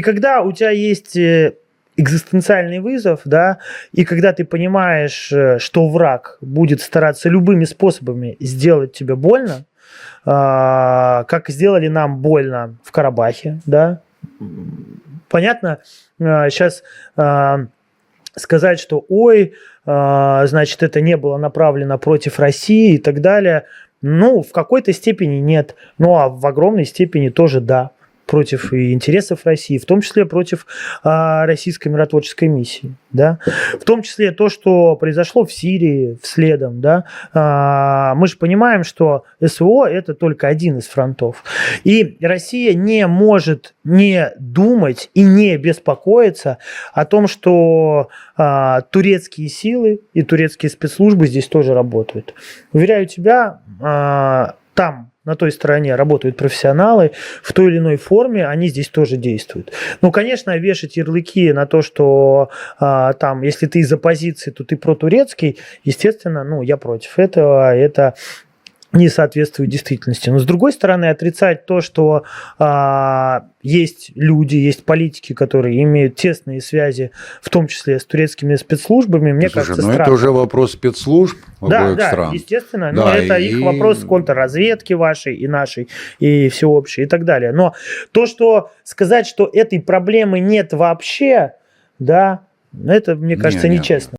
И когда у тебя есть экзистенциальный вызов, да, и когда ты понимаешь, что враг будет стараться любыми способами сделать тебе больно, как сделали нам больно в Карабахе, да, понятно, сейчас сказать, что ой, значит, это не было направлено против России и так далее, ну, в какой-то степени нет, ну, а в огромной степени тоже да, против и интересов России, в том числе против российской миротворческой миссии, да, в том числе то, что произошло в Сирии вследом, да, мы же понимаем, что СВО это только один из фронтов, и Россия не может не думать и не беспокоиться о том, что турецкие силы и турецкие спецслужбы здесь тоже работают. Уверяю тебя, там на той стороне работают профессионалы, в той или иной форме они здесь тоже действуют. Ну, конечно, вешать ярлыки на то, что там, если ты из оппозиции, то ты протурецкий, естественно, ну, я против этого, это не соответствует действительности. Но, с другой стороны, отрицать то, что есть люди, есть политики, которые имеют тесные связи, в том числе с турецкими спецслужбами, мне кажется, странно. Это уже вопрос спецслужб обоих стран. Да, естественно, но это их вопрос контрразведки вашей и нашей, и всеобщей, и так далее. Но то, что сказать, что этой проблемы нет вообще, да, это, мне кажется, нечестно.